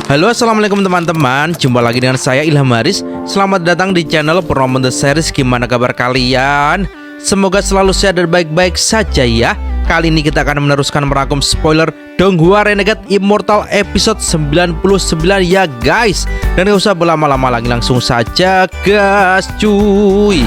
Halo, assalamualaikum teman-teman. Jumpa lagi dengan saya Ilham Haris. Selamat datang di channel Promote The Series. Gimana kabar kalian? Semoga selalu sehat dan baik-baik saja ya. Kali ini kita akan meneruskan merangkum spoiler Donghua Renegade Immortal episode 99 ya guys. Dan gak usah berlama-lama lagi, langsung saja gas cuy.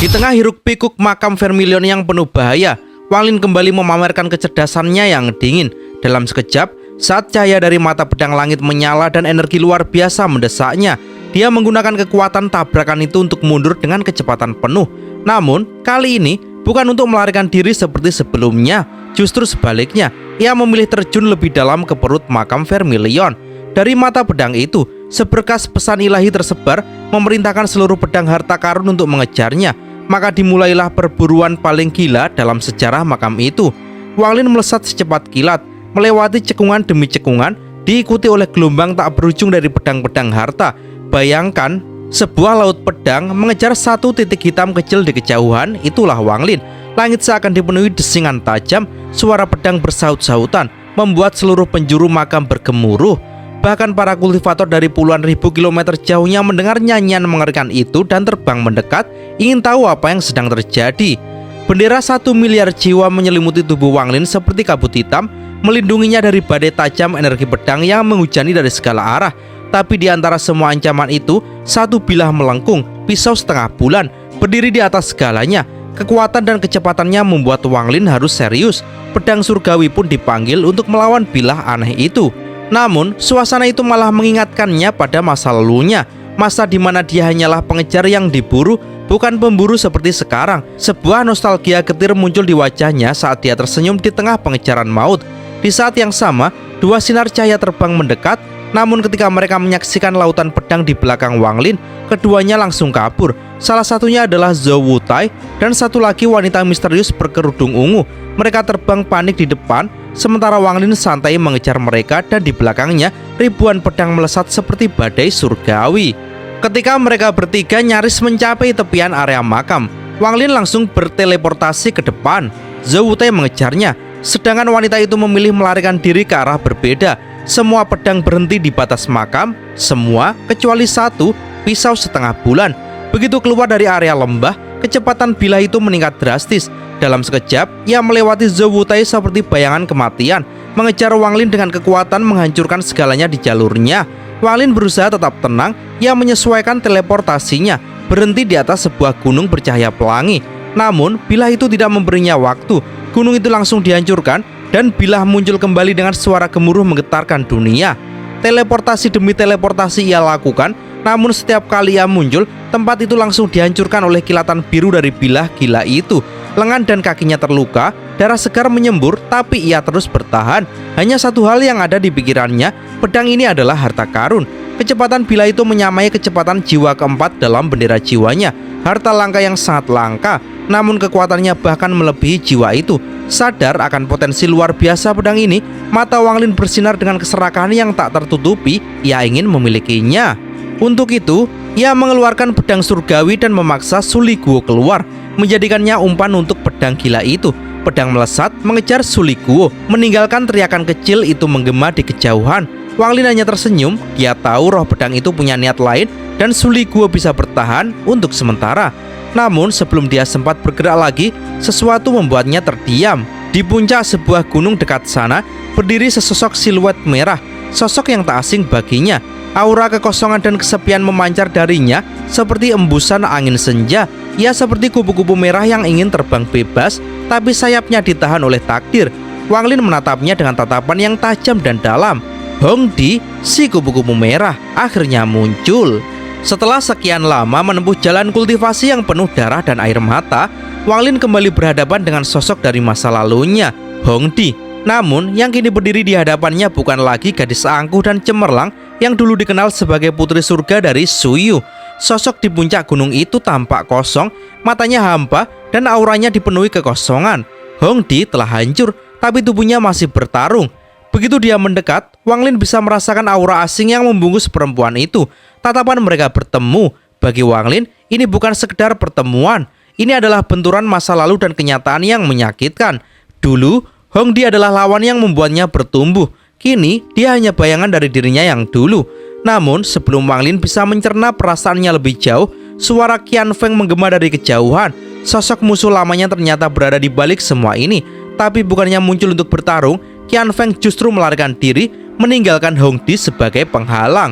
Di tengah hiruk pikuk makam Vermilion yang penuh bahaya, Wang Lin kembali memamerkan kecerdasannya yang dingin. Dalam sekejap, saat cahaya dari mata pedang langit menyala dan energi luar biasa mendesaknya, dia menggunakan kekuatan tabrakan itu untuk mundur dengan kecepatan penuh. Namun, kali ini bukan untuk melarikan diri seperti sebelumnya. Justru sebaliknya, ia memilih terjun lebih dalam ke perut makam Vermilion. Dari mata pedang itu, seberkas pesan ilahi tersebar, memerintahkan seluruh pedang harta karun untuk mengejarnya. Maka dimulailah perburuan paling gila dalam sejarah makam itu. Wang Lin melesat secepat kilat, melewati cekungan demi cekungan, diikuti oleh gelombang tak berujung dari pedang-pedang harta. Bayangkan, sebuah laut pedang mengejar satu titik hitam kecil di kejauhan. Itulah Wang Lin. Langit seakan dipenuhi desingan tajam, suara pedang bersaut-sautan, membuat seluruh penjuru makam bergemuruh. Bahkan para kultivator dari puluhan ribu kilometer jauhnya mendengar nyanyian mengerikan itu dan terbang mendekat, ingin tahu apa yang sedang terjadi. Bendera 1 miliar jiwa menyelimuti tubuh Wang Lin seperti kabut hitam, melindunginya dari badai tajam energi pedang yang menghujani dari segala arah. Tapi di antara semua ancaman itu, satu bilah melengkung, pisau setengah bulan, berdiri di atas segalanya. Kekuatan dan kecepatannya membuat Wang Lin harus serius. Pedang surgawi pun dipanggil untuk melawan bilah aneh itu. Namun, suasana itu malah mengingatkannya pada masa lalunya, masa di mana dia hanyalah pengejar yang diburu, bukan pemburu seperti sekarang. Sebuah nostalgia getir muncul di wajahnya saat dia tersenyum di tengah pengejaran maut. Di saat yang sama, dua sinar cahaya terbang mendekat. Namun ketika mereka menyaksikan lautan pedang di belakang Wang Lin, keduanya langsung kabur. Salah satunya adalah Zhou Wutai dan satu lagi wanita misterius berkerudung ungu. Mereka terbang panik di depan, sementara Wang Lin santai mengejar mereka dan di belakangnya ribuan pedang melesat seperti badai surgawi. Ketika mereka bertiga nyaris mencapai tepian area makam, Wang Lin langsung berteleportasi ke depan. Zhou Wutai mengejarnya, sedangkan wanita itu memilih melarikan diri ke arah berbeda. Semua pedang berhenti di batas makam, semua kecuali satu, pisau setengah bulan. Begitu keluar dari area lembah, kecepatan bilah itu meningkat drastis. Dalam sekejap, ia melewati Zhou Wutai seperti bayangan kematian, mengejar Wang Lin dengan kekuatan menghancurkan segalanya di jalurnya. Wang Lin berusaha tetap tenang, ia menyesuaikan teleportasinya, berhenti di atas sebuah gunung bercahaya pelangi. Namun, bilah itu tidak memberinya waktu. Gunung itu langsung dihancurkan dan bilah muncul kembali dengan suara gemuruh menggetarkan dunia. Teleportasi demi teleportasi ia lakukan, namun setiap kali ia muncul, tempat itu langsung dihancurkan oleh kilatan biru dari bilah gila itu. Lengan dan kakinya terluka, darah segar menyembur, tapi ia terus bertahan. Hanya satu hal yang ada di pikirannya, pedang ini adalah harta karun. Kecepatan bilah itu menyamai kecepatan jiwa keempat dalam bendera jiwanya. Harta langka yang sangat langka, namun kekuatannya bahkan melebihi jiwa itu. Sadar akan potensi luar biasa pedang ini, mata Wang Lin bersinar dengan keserakahan yang tak tertutupi. Ia ingin memilikinya. Untuk itu, ia mengeluarkan pedang surgawi dan memaksa Suli Guo keluar, menjadikannya umpan untuk pedang gila itu. Pedang melesat mengejar Suli Guo, meninggalkan teriakan kecil itu menggema di kejauhan. Wang Lin hanya tersenyum. Dia tahu roh pedang itu punya niat lain dan Suli Guo bisa bertahan untuk sementara. Namun sebelum dia sempat bergerak lagi, sesuatu membuatnya terdiam. Di puncak sebuah gunung dekat sana, berdiri sesosok siluet merah, sosok yang tak asing baginya. Aura kekosongan dan kesepian memancar darinya seperti embusan angin senja. Ia seperti kupu-kupu merah yang ingin terbang bebas, tapi sayapnya ditahan oleh takdir. Wang Lin menatapnya dengan tatapan yang tajam dan dalam. Hong Di, si kupu-kupu merah, akhirnya muncul. Setelah sekian lama menempuh jalan kultivasi yang penuh darah dan air mata, Wang Lin kembali berhadapan dengan sosok dari masa lalunya, Hong Di. Namun, yang kini berdiri di hadapannya bukan lagi gadis angkuh dan cemerlang yang dulu dikenal sebagai putri surga dari Suyu. Sosok di puncak gunung itu tampak kosong, matanya hampa dan auranya dipenuhi kekosongan. Hong Di telah hancur, tapi tubuhnya masih bertarung. Begitu dia mendekat, Wang Lin bisa merasakan aura asing yang membungkus perempuan itu. Tatapan mereka bertemu. Bagi Wang Lin, ini bukan sekedar pertemuan. Ini adalah benturan masa lalu dan kenyataan yang menyakitkan. Dulu, Hong Di adalah lawan yang membuatnya bertumbuh. Kini dia hanya bayangan dari dirinya yang dulu. Namun sebelum Wang Lin bisa mencerna perasaannya lebih jauh, suara Qian Feng menggema dari kejauhan. Sosok musuh lamanya ternyata berada di balik semua ini. Tapi bukannya muncul untuk bertarung, Qian Feng justru melarikan diri, meninggalkan Hong Di sebagai penghalang.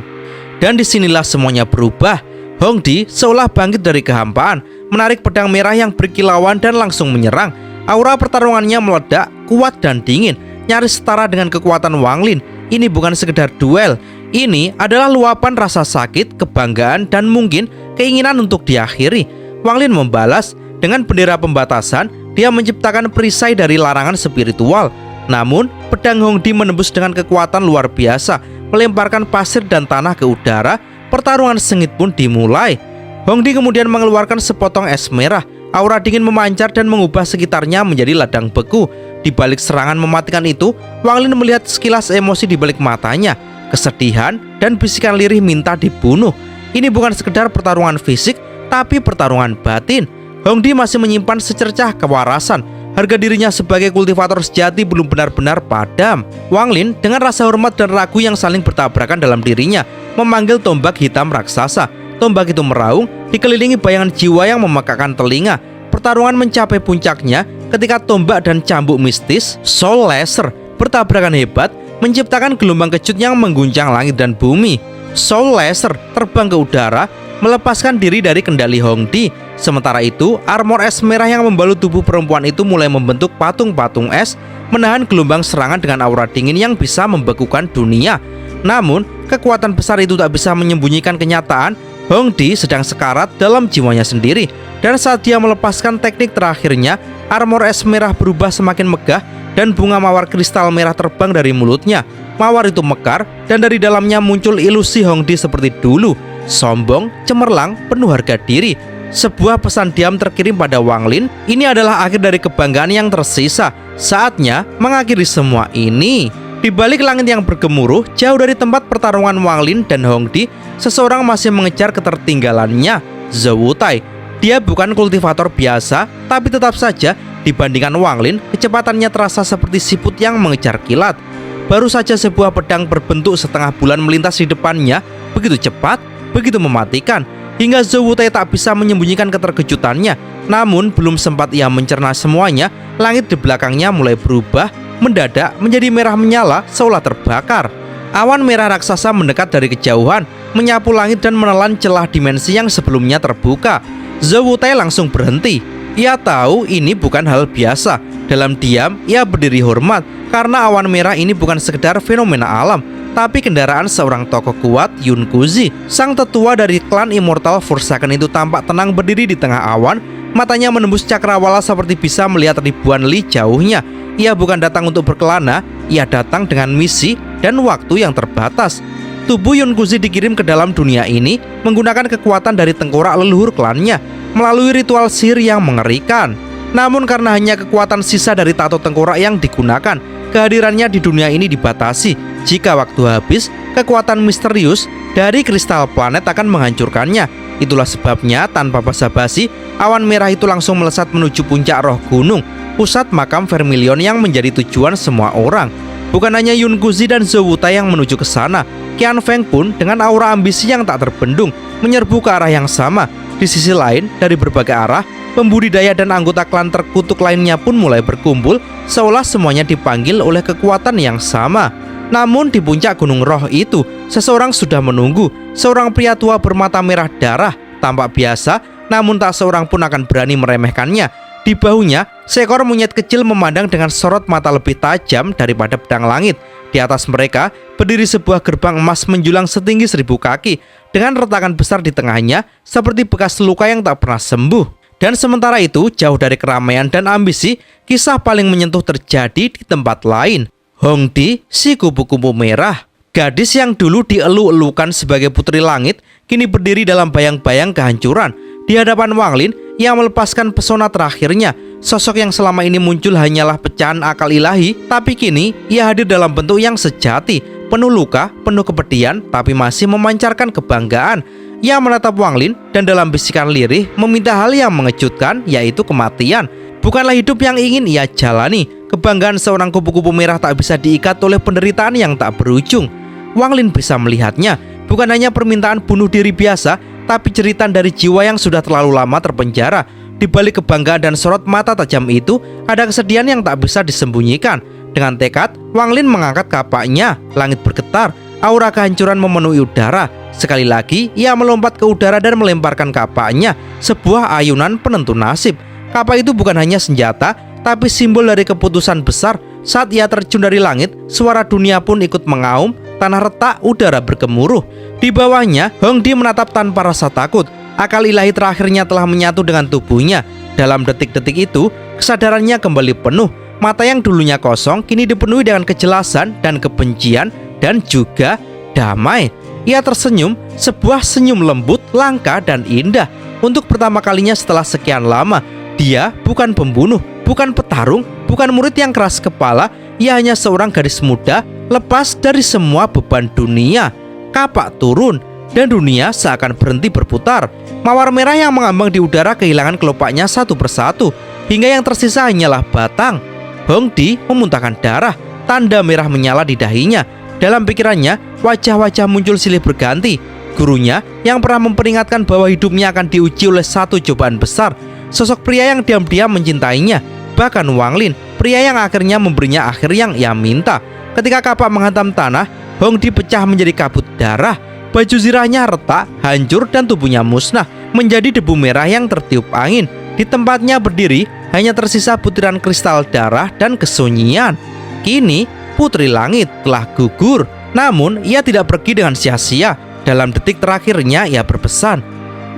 Dan disinilah semuanya berubah. Hong Di seolah bangkit dari kehampaan, menarik pedang merah yang berkilauan dan langsung menyerang. Aura pertarungannya meledak, kuat dan dingin, nyaris setara dengan kekuatan Wang Lin. Ini bukan sekedar duel, ini adalah luapan rasa sakit, kebanggaan, dan mungkin keinginan untuk diakhiri. Wang Lin membalas dengan bendera pembatasan. Dia menciptakan perisai dari larangan spiritual. Namun pedang Hong Di menembus dengan kekuatan luar biasa, melemparkan pasir dan tanah ke udara. Pertarungan sengit pun dimulai. Hong Di kemudian mengeluarkan sepotong es merah. Aura dingin memancar dan mengubah sekitarnya menjadi ladang beku. Di balik serangan mematikan itu, Wang Lin melihat sekilas emosi di balik matanya, kesedihan dan bisikan lirih minta dibunuh. Ini bukan sekedar pertarungan fisik, tapi pertarungan batin. Hong Di masih menyimpan secercah kewarasan. Harga dirinya sebagai kultivator sejati belum benar-benar padam. Wang Lin dengan rasa hormat dan ragu yang saling bertabrakan dalam dirinya, memanggil tombak hitam raksasa. Tombak itu meraung, dikelilingi bayangan jiwa yang memekakan telinga. Pertarungan mencapai puncaknya ketika tombak dan cambuk mistis Soul Laser bertabrakan hebat, menciptakan gelombang kejut yang mengguncang langit dan bumi. Soul Laser terbang ke udara, melepaskan diri dari kendali Hong Di. Sementara itu, armor es merah yang membalut tubuh perempuan itu mulai membentuk patung-patung es, menahan gelombang serangan dengan aura dingin yang bisa membekukan dunia. Namun, kekuatan besar itu tak bisa menyembunyikan kenyataan. Hong Di sedang sekarat dalam jiwanya sendiri. Dan saat dia melepaskan teknik terakhirnya, armor es merah berubah semakin megah dan bunga mawar kristal merah terbang dari mulutnya. Mawar itu mekar dan dari dalamnya muncul ilusi Hong Di seperti dulu, sombong, cemerlang, penuh harga diri. Sebuah pesan diam terkirim pada Wang Lin. Ini adalah akhir dari kebanggaan yang tersisa. Saatnya mengakhiri semua ini. Di balik langit yang bergemuruh, jauh dari tempat pertarungan Wang Lin dan Hong Di, seseorang masih mengejar ketertinggalannya, Zhou Wutai. Dia bukan kultivator biasa, tapi tetap saja dibandingkan Wang Lin, kecepatannya terasa seperti siput yang mengejar kilat. Baru saja sebuah pedang berbentuk setengah bulan melintas di depannya, begitu cepat, begitu mematikan, hingga Zhou Wutai tak bisa menyembunyikan keterkejutannya. Namun belum sempat ia mencerna semuanya, langit di belakangnya mulai berubah, mendadak menjadi merah menyala seolah terbakar. Awan merah raksasa mendekat dari kejauhan, menyapu langit dan menelan celah dimensi yang sebelumnya terbuka. Zhou Wutai langsung berhenti. Ia tahu ini bukan hal biasa. Dalam diam, ia berdiri hormat, karena awan merah ini bukan sekedar fenomena alam, tapi kendaraan seorang tokoh kuat, Yun Kuzi. Sang tetua dari klan Immortal Forsaken itu tampak tenang berdiri di tengah awan. Matanya menembus cakrawala seperti bisa melihat ribuan li jauhnya. Ia bukan datang untuk berkelana, ia datang dengan misi dan waktu yang terbatas. Tubuh Yun Kuzi dikirim ke dalam dunia ini menggunakan kekuatan dari tengkorak leluhur klannya melalui ritual sihir yang mengerikan. Namun karena hanya kekuatan sisa dari tato tengkorak yang digunakan, kehadirannya di dunia ini dibatasi. Jika waktu habis, kekuatan misterius dari kristal planet akan menghancurkannya. Itulah sebabnya tanpa basa-basi, awan merah itu langsung melesat menuju puncak roh gunung, pusat makam Vermilion yang menjadi tujuan semua orang. Bukan hanya Yun Kuzi dan Zhou Wutai yang menuju ke sana, Qian Feng pun dengan aura ambisi yang tak terbendung menyerbu ke arah yang sama. Di sisi lain, dari berbagai arah, pembudidaya dan anggota klan terkutuk lainnya pun mulai berkumpul, seolah semuanya dipanggil oleh kekuatan yang sama. Namun di puncak gunung roh itu, seseorang sudah menunggu. Seorang pria tua bermata merah darah, tampak biasa, namun tak seorang pun akan berani meremehkannya. Di bahunya, seekor monyet kecil memandang dengan sorot mata lebih tajam daripada pedang langit. Di atas mereka, berdiri sebuah gerbang emas menjulang setinggi 1000 kaki, dengan retakan besar di tengahnya, seperti bekas luka yang tak pernah sembuh. Dan sementara itu, jauh dari keramaian dan ambisi, kisah paling menyentuh terjadi di tempat lain. Hong Di, si kupu-kupu merah. Gadis yang dulu dielu-elukan sebagai putri langit, kini berdiri dalam bayang-bayang kehancuran. Di hadapan Wang Lin, ia melepaskan pesona terakhirnya. Sosok yang selama ini muncul hanyalah pecahan akal ilahi, tapi kini ia hadir dalam bentuk yang sejati, penuh luka, penuh kepedihan, tapi masih memancarkan kebanggaan. Ia menatap Wang Lin dan dalam bisikan lirih meminta hal yang mengejutkan, yaitu kematian. Bukanlah hidup yang ingin ia jalani, Kebanggaan seorang kupu-kupu merah tak bisa diikat oleh penderitaan yang tak berujung. Wang Lin bisa melihatnya bukan hanya permintaan bunuh diri biasa, tapi jeritan dari jiwa yang sudah terlalu lama terpenjara. Di balik kebanggaan dan sorot mata tajam itu, ada kesedihan yang tak bisa disembunyikan. Dengan tekad, Wang Lin mengangkat kapaknya. Langit bergetar, aura kehancuran memenuhi udara. Sekali lagi, ia melompat ke udara dan melemparkan kapaknya, sebuah ayunan penentu nasib. Kapak itu bukan hanya senjata, tapi simbol dari keputusan besar. Saat ia terjun dari langit, suara dunia pun ikut mengaum, tanah retak, udara bergemuruh. Di bawahnya, Hong Di menatap tanpa rasa takut. Akal ilahi terakhirnya telah menyatu dengan tubuhnya. Dalam detik-detik itu, kesadarannya kembali penuh. Mata yang dulunya kosong, kini dipenuhi dengan kejelasan dan kebencian, dan juga damai. Ia tersenyum, sebuah senyum lembut, langka, dan indah. Untuk pertama kalinya setelah sekian lama, dia bukan pembunuh, bukan petarung, bukan murid yang keras kepala. Ia hanya seorang gadis muda, lepas dari semua beban dunia. Kapak turun, dan dunia seakan berhenti berputar. Mawar merah yang mengambang di udara kehilangan kelopaknya satu persatu, hingga yang tersisa hanyalah batang. Hong Di memuntahkan darah, tanda merah menyala di dahinya. Dalam pikirannya, wajah-wajah muncul silih berganti. Gurunya yang pernah memperingatkan bahwa hidupnya akan diuji oleh satu cobaan besar. Sosok pria yang diam-diam mencintainya. Bahkan Wang Lin, pria yang akhirnya memberinya akhir yang ia minta. Ketika kapak menghantam tanah, Hong Di pecah menjadi kabut darah. Baju zirahnya retak, hancur, dan tubuhnya musnah menjadi debu merah yang tertiup angin. Di tempatnya berdiri hanya tersisa butiran kristal darah dan kesunyian. Kini Putri Langit telah gugur. Namun ia tidak pergi dengan sia-sia. Dalam detik terakhirnya ia berpesan,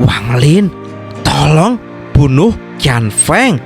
"Wang Lin, tolong bunuh Qian Feng."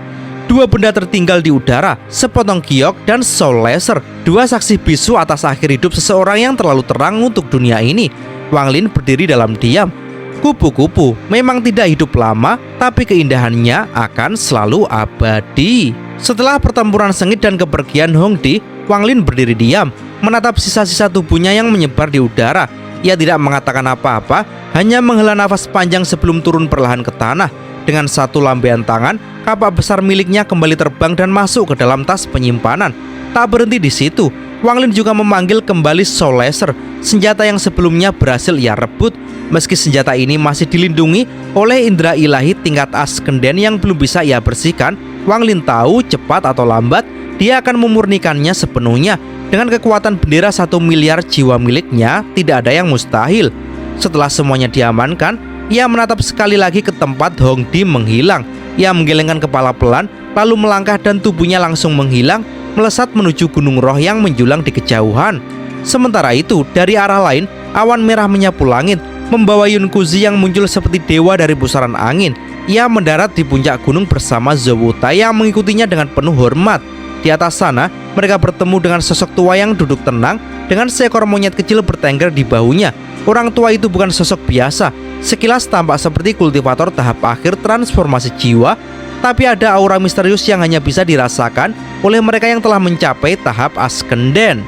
Dua benda tertinggal di udara, sepotong giok dan soul laser, dua saksi bisu atas akhir hidup seseorang yang terlalu terang untuk dunia ini. Wang Lin berdiri dalam diam. Kupu-kupu memang tidak hidup lama, tapi keindahannya akan selalu abadi. Setelah pertempuran sengit dan kepergian Hong Di, Wang Lin berdiri diam, menatap sisa-sisa tubuhnya yang menyebar di udara. Ia tidak mengatakan apa-apa, hanya menghela nafas panjang sebelum turun perlahan ke tanah. Dengan satu lambaian tangan, kapak besar miliknya kembali terbang dan masuk ke dalam tas penyimpanan. Tak berhenti di situ, Wang Lin juga memanggil kembali Soul Laser, senjata yang sebelumnya berhasil ia rebut. Meski senjata ini masih dilindungi oleh indera ilahi tingkat Askenden yang belum bisa ia bersihkan, Wang Lin tahu cepat atau lambat dia akan memurnikannya sepenuhnya. Dengan kekuatan bendera 1 miliar jiwa miliknya, tidak ada yang mustahil. Setelah semuanya diamankan, ia menatap sekali lagi ke tempat Hong Di menghilang. Ia menggelengkan kepala pelan, lalu melangkah dan tubuhnya langsung menghilang, melesat menuju gunung roh yang menjulang di kejauhan. Sementara itu, dari arah lain, awan merah menyapu langit, membawa Yun Kuzi yang muncul seperti dewa dari pusaran angin. Ia mendarat di puncak gunung bersama Zhou Wutai yang mengikutinya dengan penuh hormat. Di atas sana, mereka bertemu dengan sosok tua yang duduk tenang dengan seekor monyet kecil bertengger di bahunya. Orang tua itu bukan sosok biasa. Sekilas tampak seperti kultivator tahap akhir transformasi jiwa, tapi ada aura misterius yang hanya bisa dirasakan oleh mereka yang telah mencapai tahap Askenden.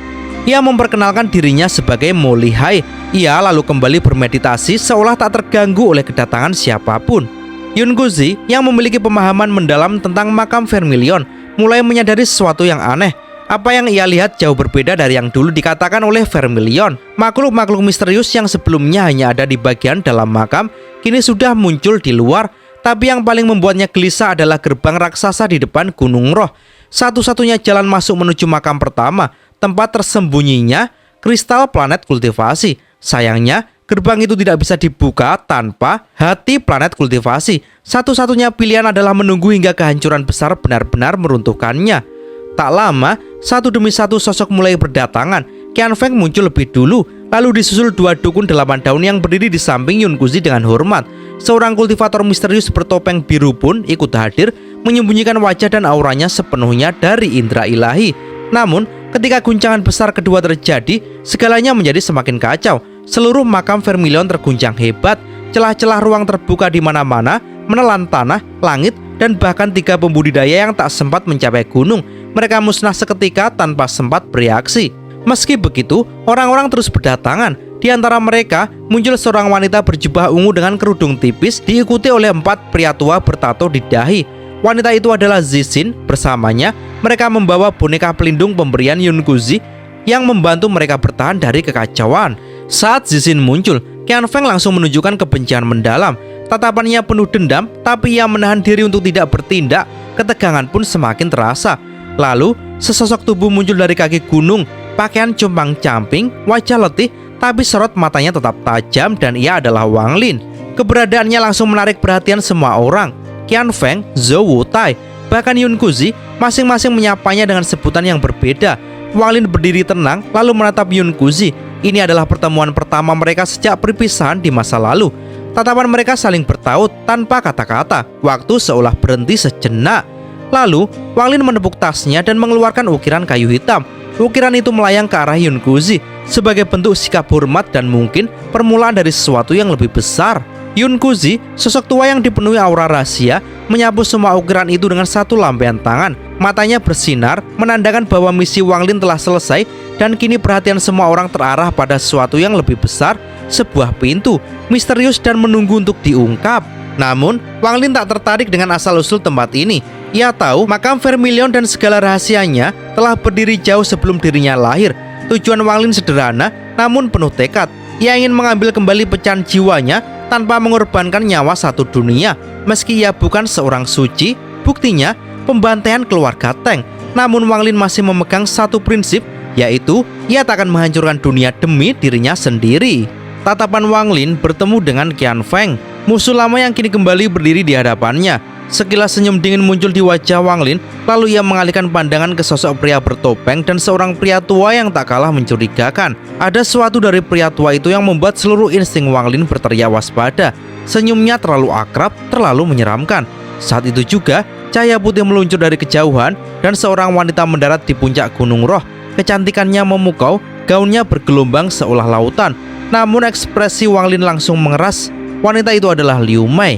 Ia memperkenalkan dirinya sebagai Mo Lihai. Ia lalu kembali bermeditasi seolah tak terganggu oleh kedatangan siapapun. Yun Kuzi yang memiliki pemahaman mendalam tentang makam Vermilion mulai menyadari sesuatu yang aneh. Apa yang ia lihat jauh berbeda dari yang dulu dikatakan oleh Vermilion. Makhluk-makhluk misterius yang sebelumnya hanya ada di bagian dalam makam, kini sudah muncul di luar. Tapi yang paling membuatnya gelisah adalah gerbang raksasa di depan Gunung Roh. Satu-satunya jalan masuk menuju makam pertama, tempat tersembunyinya kristal planet kultivasi. Sayangnya, gerbang itu tidak bisa dibuka tanpa hati planet kultivasi. Satu-satunya pilihan adalah menunggu hingga kehancuran besar benar-benar meruntuhkannya. Tak lama, satu demi satu sosok mulai berdatangan. Qian Feng muncul lebih dulu, lalu disusul dua dukun 8 daun yang berdiri di samping Yun Kuzi dengan hormat. Seorang kultivator misterius bertopeng biru pun ikut hadir, menyembunyikan wajah dan auranya sepenuhnya dari indera ilahi. Namun, ketika guncangan besar kedua terjadi, segalanya menjadi semakin kacau. Seluruh makam Vermilion terguncang hebat, celah-celah ruang terbuka di mana-mana, menelan tanah, langit, dan bahkan 3 pembudidaya yang tak sempat mencapai gunung. Mereka musnah seketika tanpa sempat bereaksi. Meski begitu, orang-orang terus berdatangan. Di antara mereka, muncul seorang wanita berjubah ungu dengan kerudung tipis, diikuti oleh 4 pria tua bertato di dahi. Wanita itu adalah Zixin. Bersamanya, mereka membawa boneka pelindung pemberian Yunkuzi yang membantu mereka bertahan dari kekacauan. Saat Zixin muncul, Qian Feng langsung menunjukkan kebencian mendalam. Tatapannya penuh dendam, tapi ia menahan diri untuk tidak bertindak. Ketegangan pun semakin terasa. Lalu, sesosok tubuh muncul dari kaki gunung. Pakaian compang-camping, wajah letih, tapi sorot matanya tetap tajam dan ia adalah Wang Lin. Keberadaannya langsung menarik perhatian semua orang. Qian Feng, Zhou Wutai, bahkan Yunkuzi masing-masing menyapanya dengan sebutan yang berbeda. Wang Lin berdiri tenang lalu menatap Yunkuzi. Ini adalah pertemuan pertama mereka sejak perpisahan di masa lalu. Tatapan mereka saling bertaut tanpa kata-kata. Waktu seolah berhenti sejenak. Lalu Wang Lin menepuk tasnya dan mengeluarkan ukiran kayu hitam. Ukiran itu melayang ke arah Yunkuzi sebagai bentuk sikap hormat dan mungkin permulaan dari sesuatu yang lebih besar. Yunkuzi, sosok tua yang dipenuhi aura rahasia, menyapu semua ukiran itu dengan satu lambaian tangan. Matanya bersinar, menandakan bahwa misi Wang Lin telah selesai dan kini perhatian semua orang terarah pada sesuatu yang lebih besar, sebuah pintu, misterius dan menunggu untuk diungkap. Namun, Wang Lin tak tertarik dengan asal-usul tempat ini. Ia tahu makam Vermilion dan segala rahasianya telah berdiri jauh sebelum dirinya lahir. Tujuan Wang Lin sederhana, namun penuh tekad. Ia ingin mengambil kembali pecahan jiwanya tanpa mengorbankan nyawa satu dunia. Meski ia bukan seorang suci, buktinya pembantaian keluarga Teng. Namun Wang Lin masih memegang satu prinsip, yaitu ia tak akan menghancurkan dunia demi dirinya sendiri. Tatapan Wang Lin bertemu dengan Qian Feng, musuh lama yang kini kembali berdiri di hadapannya. Sekilas senyum dingin muncul di wajah Wang Lin, lalu ia mengalihkan pandangan ke sosok pria bertopeng dan seorang pria tua yang tak kalah mencurigakan. Ada sesuatu dari pria tua itu yang membuat seluruh insting Wang Lin berteriak waspada. Senyumnya terlalu akrab, terlalu menyeramkan. Saat itu juga, cahaya putih meluncur dari kejauhan dan seorang wanita mendarat di puncak Gunung Roh. Kecantikannya memukau, gaunnya bergelombang seolah lautan. Namun ekspresi Wang Lin langsung mengeras. Wanita itu adalah Liu Mei.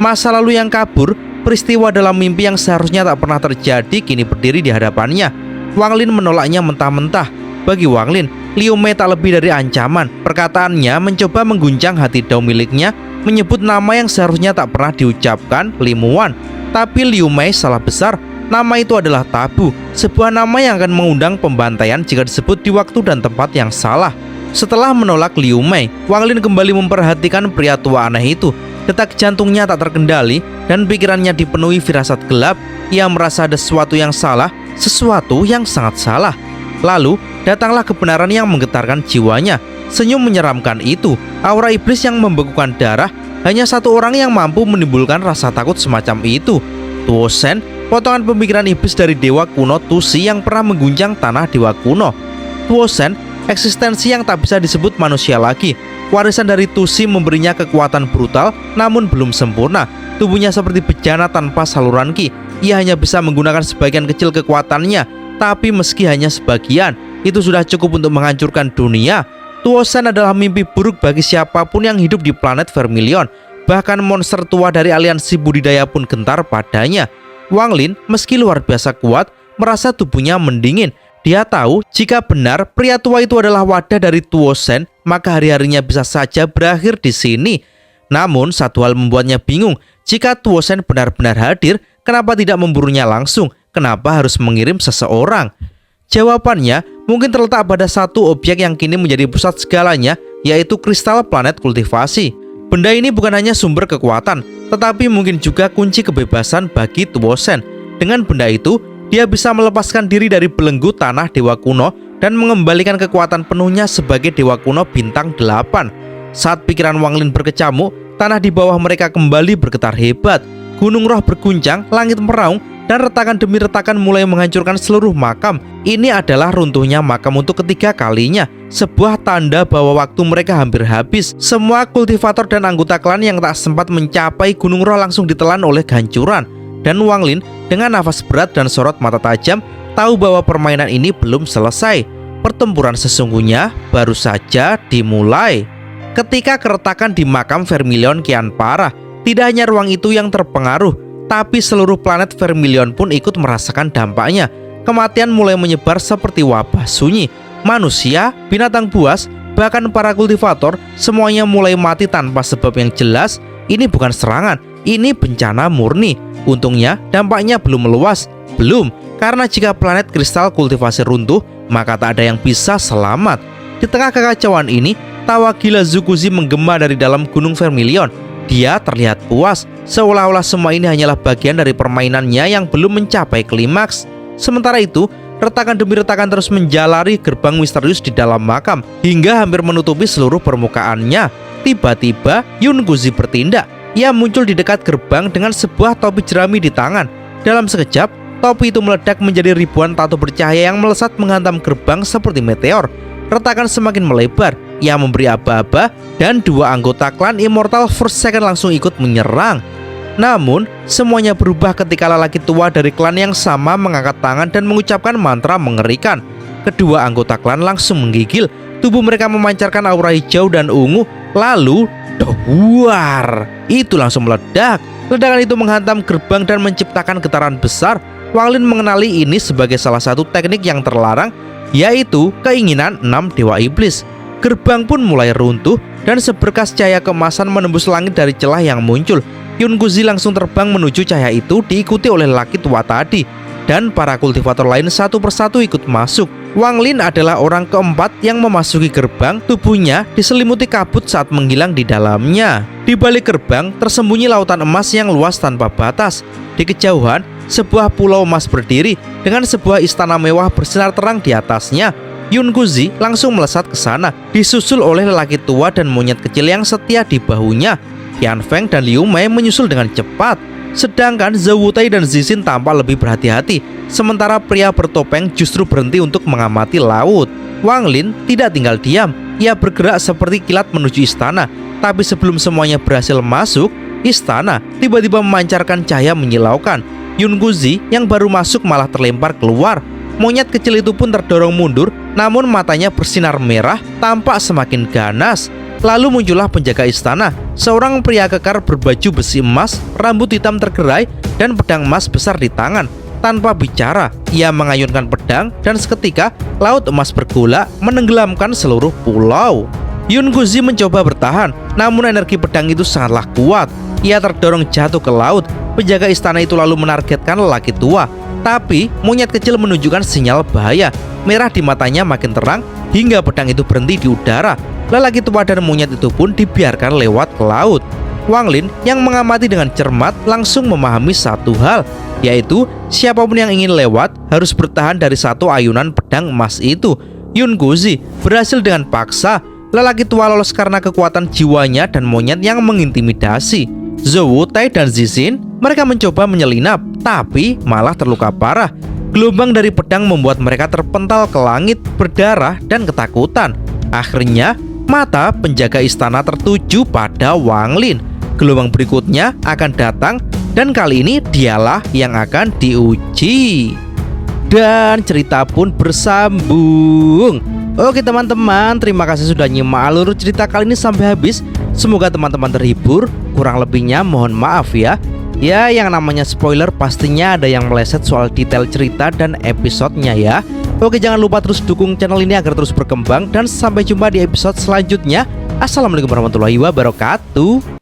Masa lalu yang kabur, peristiwa dalam mimpi yang seharusnya tak pernah terjadi kini berdiri di hadapannya. Wang Lin menolaknya mentah-mentah. Bagi Wang Lin, Liu Mei tak lebih dari ancaman. Perkataannya mencoba mengguncang hati Dao miliknya, menyebut nama yang seharusnya tak pernah diucapkan, Limuan. Tapi Liu Mei salah besar. Nama itu adalah tabu, sebuah nama yang akan mengundang pembantaian jika disebut di waktu dan tempat yang salah. Setelah menolak Liu Mei, Wang Lin kembali memperhatikan pria tua aneh itu. Detak jantungnya tak terkendali dan pikirannya dipenuhi firasat gelap. Ia merasa ada sesuatu yang salah, sesuatu yang sangat salah. Lalu datanglah kebenaran yang menggetarkan jiwanya. Senyum menyeramkan itu, aura iblis yang membekukan darah. Hanya satu orang yang mampu menimbulkan rasa takut semacam itu. Tuo Shen, potongan pemikiran iblis dari dewa kuno Tusi yang pernah mengguncang tanah dewa kuno. Tuo Shen, eksistensi yang tak bisa disebut manusia lagi. Warisan dari Tusi memberinya kekuatan brutal namun belum sempurna. Tubuhnya seperti bejana tanpa saluran ki. Ia hanya bisa menggunakan sebagian kecil kekuatannya. Tapi meski hanya sebagian, itu sudah cukup untuk menghancurkan dunia. Tuo Shen adalah mimpi buruk bagi siapapun yang hidup di planet Vermilion. Bahkan monster tua dari aliansi budidaya pun gentar padanya. Wang Lin meski luar biasa kuat, merasa tubuhnya mendingin. Dia tahu jika benar pria tua itu adalah wadah dari Tuo Shen, maka hari-harinya bisa saja berakhir di sini. Namun satu hal membuatnya bingung, jika Tuo Shen benar-benar hadir, kenapa tidak memburunya langsung? Kenapa harus mengirim seseorang? Jawabannya mungkin terletak pada satu objek yang kini menjadi pusat segalanya, yaitu kristal planet kultivasi. Benda ini bukan hanya sumber kekuatan, tetapi mungkin juga kunci kebebasan bagi Tuo Shen. Dengan benda itu, dia bisa melepaskan diri dari belenggu tanah dewa kuno dan mengembalikan kekuatan penuhnya sebagai dewa kuno bintang 8. Saat pikiran Wang Lin berkecamuk, tanah di bawah mereka kembali bergetar hebat. Gunung Roh berguncang, langit meraung, dan retakan demi retakan mulai menghancurkan seluruh makam. Ini adalah runtuhnya makam untuk ketiga kalinya, sebuah tanda bahwa waktu mereka hampir habis. Semua kultivator dan anggota klan yang tak sempat mencapai Gunung Roh langsung ditelan oleh kehancuran. Dan Wang Lin dengan nafas berat dan sorot mata tajam tahu bahwa permainan ini belum selesai. Pertempuran sesungguhnya baru saja dimulai. Ketika keretakan di makam Vermilion kian parah, tidak hanya ruang itu yang terpengaruh, tapi seluruh planet Vermilion pun ikut merasakan dampaknya. Kematian mulai menyebar seperti wabah sunyi. Manusia, binatang buas, bahkan para kultivator, semuanya mulai mati tanpa sebab yang jelas. Ini bukan serangan, ini bencana murni. Untungnya dampaknya belum meluas. Belum, karena jika planet kristal kultivasi runtuh, maka tak ada yang bisa selamat. Di tengah kekacauan ini, tawa gila Zukuzi menggema dari dalam Gunung Vermilion. Dia terlihat puas, seolah-olah semua ini hanyalah bagian dari permainannya yang belum mencapai klimaks. Sementara itu, retakan demi retakan terus menjalari gerbang misterius di dalam makam hingga hampir menutupi seluruh permukaannya. Tiba-tiba Yunguzi bertindak. Ia muncul di dekat gerbang dengan sebuah topi jerami di tangan. Dalam sekejap, topi itu meledak menjadi ribuan tato bercahaya yang melesat menghantam gerbang seperti meteor. Retakan semakin melebar. Ia memberi aba-aba dan dua anggota klan Immortal First Second langsung ikut menyerang. Namun, semuanya berubah ketika lelaki tua dari klan yang sama mengangkat tangan dan mengucapkan mantra mengerikan. Kedua anggota klan langsung menggigil. Tubuh mereka memancarkan aura hijau dan ungu. Lalu, duar! Itu langsung meledak. Ledakan itu menghantam gerbang dan menciptakan getaran besar. Wang Lin mengenali ini sebagai salah satu teknik yang terlarang, yaitu keinginan 6 dewa iblis. Gerbang pun mulai runtuh dan seberkas cahaya keemasan menembus langit dari celah yang muncul. Yunguzi langsung terbang menuju cahaya itu diikuti oleh laki tua tadi. Dan para kultivator lain satu persatu ikut masuk. Wang Lin adalah orang keempat yang memasuki gerbang. Tubuhnya diselimuti kabut saat menghilang di dalamnya. Di balik gerbang tersembunyi lautan emas yang luas tanpa batas. Di kejauhan, sebuah pulau emas berdiri dengan sebuah istana mewah bersinar terang di atasnya. Yunguzi langsung melesat ke sana, disusul oleh lelaki tua dan monyet kecil yang setia di bahunya. Yan Feng dan Liu Mei menyusul dengan cepat. Sedangkan Zhou Wutai dan Zixin tampak lebih berhati-hati. Sementara pria bertopeng justru berhenti untuk mengamati laut. Wang Lin tidak tinggal diam. Ia bergerak seperti kilat menuju istana. Tapi sebelum semuanya berhasil masuk, istana tiba-tiba memancarkan cahaya menyilaukan. Yunguzi yang baru masuk malah terlempar keluar. Monyet kecil itu pun terdorong mundur, namun matanya bersinar merah, tampak semakin ganas. Lalu muncullah penjaga istana, seorang pria kekar berbaju besi emas, rambut hitam tergerai, dan pedang emas besar di tangan. Tanpa bicara, ia mengayunkan pedang dan seketika laut emas bergolak menenggelamkan seluruh pulau. Yunguzi mencoba bertahan, namun energi pedang itu sangatlah kuat. Ia terdorong jatuh ke laut. Penjaga istana itu lalu menargetkan lelaki tua. Tapi monyet kecil menunjukkan sinyal bahaya. Merah di matanya makin terang hingga pedang itu berhenti di udara. Lelaki tua dan monyet itu pun dibiarkan lewat ke laut. Wang Lin yang mengamati dengan cermat langsung memahami satu hal, yaitu siapapun yang ingin lewat harus bertahan dari satu ayunan pedang emas itu. Yunguzi berhasil dengan paksa. Lelaki tua lolos karena kekuatan jiwanya dan monyet yang mengintimidasi. Zhou Wutai dan Zixin, mereka mencoba menyelinap, tapi malah terluka parah. Gelombang dari pedang membuat mereka terpental ke langit, berdarah dan ketakutan. Akhirnya, mata penjaga istana tertuju pada Wang Lin. Gelombang berikutnya akan datang dan kali ini dialah yang akan diuji. Dan cerita pun bersambung. Oke teman-teman, terima kasih sudah nyimak alur cerita kali ini sampai habis. Semoga teman-teman terhibur. Kurang lebihnya mohon maaf ya. Ya, yang namanya spoiler pastinya ada yang meleset soal detail cerita dan episodenya ya. Oke, jangan lupa terus dukung channel ini agar terus berkembang. Dan sampai jumpa di episode selanjutnya. Assalamualaikum warahmatullahi wabarakatuh.